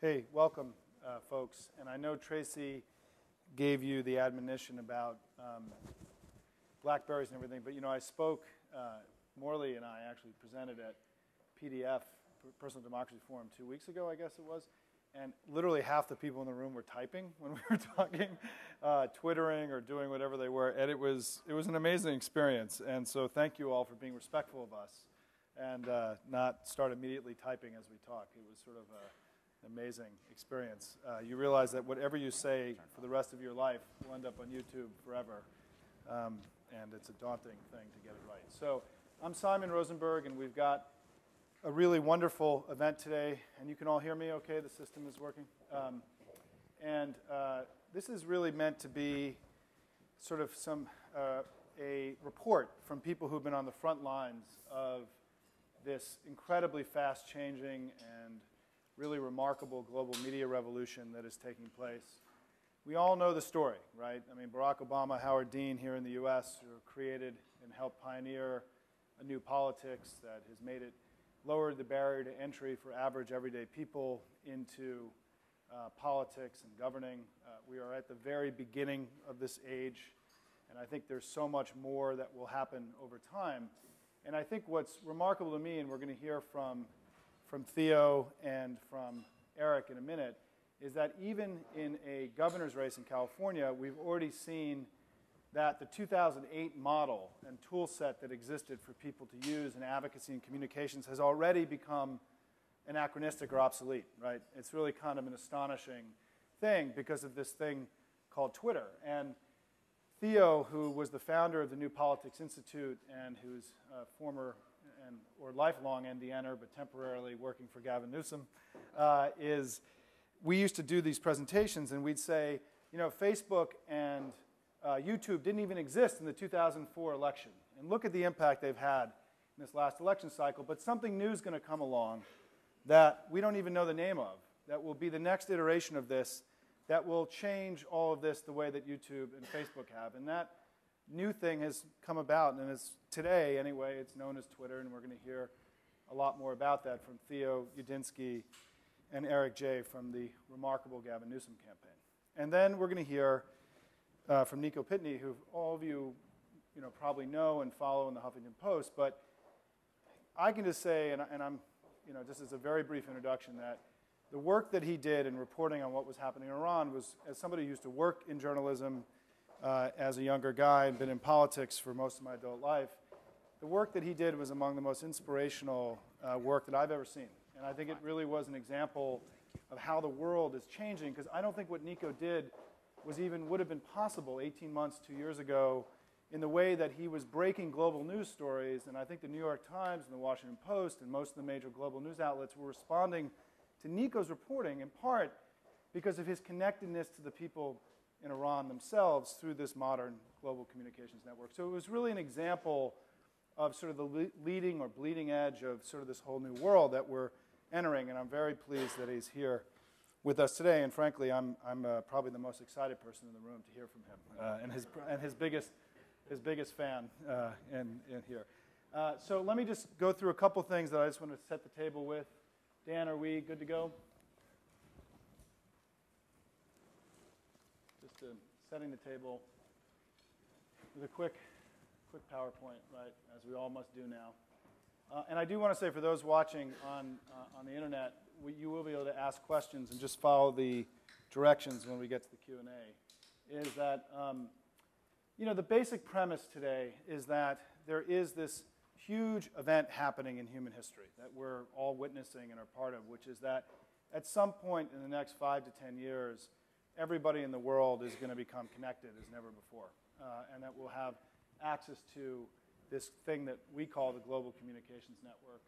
Hey, welcome, folks. And I know Tracy gave you the admonition about Blackberries and everything, but I spoke, Morley and I actually presented at PDF, Personal Democracy Forum, 2 weeks ago, I guess it was, and literally half the people in the room were typing when we were talking, twittering or doing whatever they were, and it was an amazing experience. And so thank you all for being respectful of us and not start immediately typing as we talk. It was sort of an amazing experience. You realize that whatever you say for the rest of your life will end up on YouTube forever, and it's a daunting thing to get it right. So I'm Simon Rosenberg, and we've got a really wonderful event today. And you can all hear me okay? The system is working? This is really meant to be sort of a report from people who've been on the front lines of this incredibly fast-changing and really remarkable global media revolution that is taking place. We all know the story, right? I mean, Barack Obama, Howard Dean here in the US created and helped pioneer a new politics that has made it lowered the barrier to entry for average everyday people into politics and governing. We are at the very beginning of this age, and I think there's so much more that will happen over time. And I think what's remarkable to me, and we're going to hear from Theo and from Eric in a minute, is that even in a governor's race in California, we've already seen that the 2008 model and tool set that existed for people to use in advocacy and communications has already become anachronistic or obsolete, right? It's really kind of an astonishing thing because of this thing called Twitter. And Theo, who was the founder of the New Politics Institute and who's a former or lifelong NDNer, but temporarily working for Gavin Newsom, we used to do these presentations and we'd say, Facebook and YouTube didn't even exist in the 2004 election. And look at the impact they've had in this last election cycle. But something new is going to come along that we don't even know the name of, that will be the next iteration of this, that will change all of this the way that YouTube and Facebook have. And that new thing has come about, and it's today, anyway, it's known as Twitter, and we're going to hear a lot more about that from Theo Udinsky and Eric J. from the remarkable Gavin Newsom campaign. And then we're going to hear from Nico Pitney, who all of you, probably know and follow in the Huffington Post. But I can just say, and I'm, just as a very brief introduction, that the work that he did in reporting on what was happening in Iran was, as somebody who used to work in journalism as a younger guy and been in politics for most of my adult life, the work that he did was among the most inspirational work that I've ever seen. And I think it really was an example of how the world is changing, because I don't think what Nico did would have been possible 18 months, 2 years ago, in the way that he was breaking global news stories. And I think the New York Times and the Washington Post and most of the major global news outlets were responding to Nico's reporting, in part because of his connectedness to the people in Iran themselves through this modern global communications network. So it was really an example of sort of the leading or bleeding edge of sort of this whole new world that we're entering, and I'm very pleased that he's here with us today. And frankly, I'm probably the most excited person in the room to hear from him, and his biggest fan in here. So let me just go through a couple things that I just want to set the table with. Dan, are we good to go? Just setting the table with a quick PowerPoint, right, as we all must do now. And I do want to say, for those watching on the internet, you will be able to ask questions and just follow the directions when we get to the Q&A, is that, the basic premise today is that there is this huge event happening in human history that we're all witnessing and are part of, which is that at some point in the next 5 to 10 years, everybody in the world is going to become connected as never before, and that we'll have access to this thing that we call the global communications network.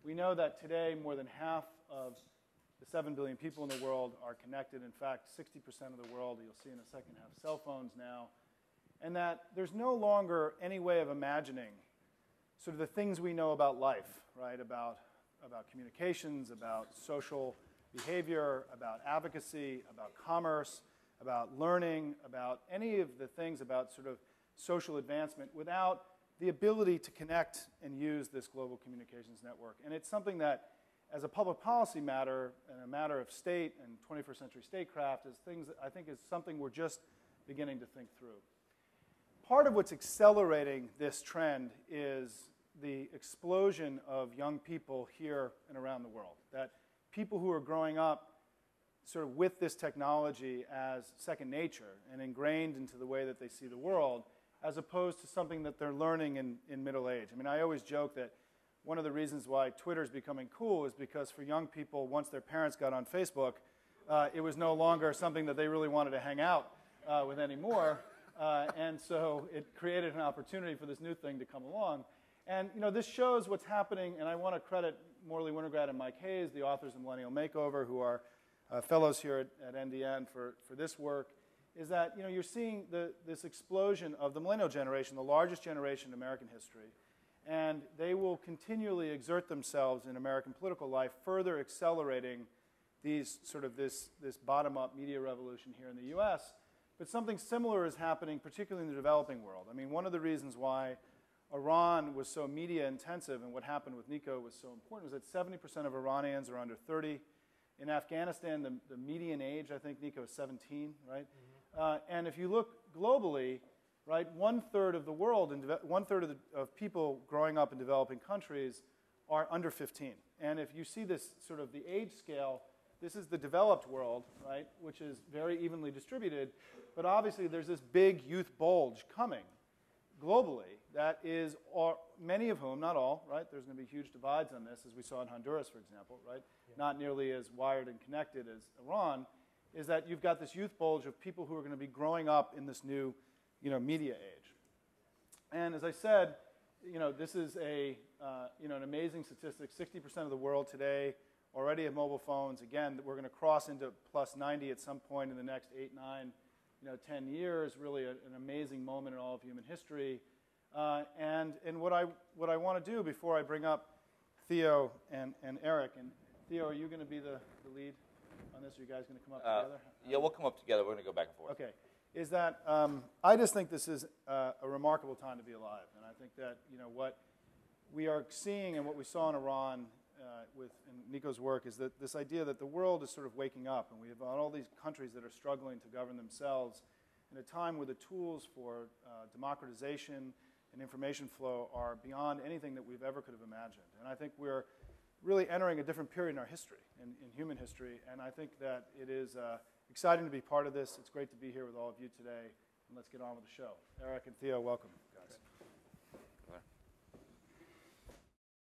We know that today more than half of the 7 billion people in the world are connected. In fact, 60% of the world, you'll see in a second, have cell phones now. And that there's no longer any way of imagining sort of the things we know about life, right, about communications, about social behavior, about advocacy, about commerce, about learning, about any of the things about sort of social advancement without the ability to connect and use this global communications network. And it's something that as a public policy matter and a matter of state and 21st century statecraft is things that I think is something we're just beginning to think through. Part of what's accelerating this trend is the explosion of young people here and around the world. That people who are growing up sort of with this technology as second nature and ingrained into the way that they see the world, as opposed to something that they're learning in middle age. I mean, I always joke that one of the reasons why Twitter's becoming cool is because for young people, once their parents got on Facebook, it was no longer something that they really wanted to hang out with anymore. And so it created an opportunity for this new thing to come along. And this shows what's happening, and I want to credit Morley Winograd and Mike Hayes, the authors of Millennial Makeover, who are fellows here at NDN for this work, is that you're seeing this explosion of the millennial generation, the largest generation in American history, and they will continually exert themselves in American political life, further accelerating this bottom-up media revolution here in the U.S. But something similar is happening, particularly in the developing world. I mean, one of the reasons why Iran was so media intensive and what happened with Nico was so important was that 70% of Iranians are under 30. In Afghanistan, the median age, I think, Nico, is 17, right? Mm-hmm. And if you look globally, right, one-third of the world, and one-third of people growing up in developing countries are under 15. And if you see this sort of the age scale, this is the developed world, right, which is very evenly distributed. But obviously, there's this big youth bulge coming globally that is, many of whom, not all, right, there's going to be huge divides on this, as we saw in Honduras, for example, right, not nearly as wired and connected as Iran, is that you've got this youth bulge of people who are going to be growing up in this new media age. And as I said, this is an amazing statistic. 60% of the world today already have mobile phones. Again, we're going to cross into plus 90 at some point in the next 8, 9, 10 years. Really an amazing moment in all of human history. And what I want to do before I bring up Theo and Eric, and Theo, are you going to be the lead on this? Are you guys going to come up together? Yeah, we'll come up together. We're going to go back and forth. Okay. Is that I just think this is a remarkable time to be alive. And I think that what we are seeing and what we saw in Iran in Nico's work is that this idea that the world is sort of waking up, and we have all these countries that are struggling to govern themselves in a time where the tools for democratization and information flow are beyond anything that we've ever could have imagined. And I think we're really entering a different period in our history, in human history, and I think that it is exciting to be part of this. It's great to be here with all of you today, and let's get on with the show. Eric and Theo, welcome, guys.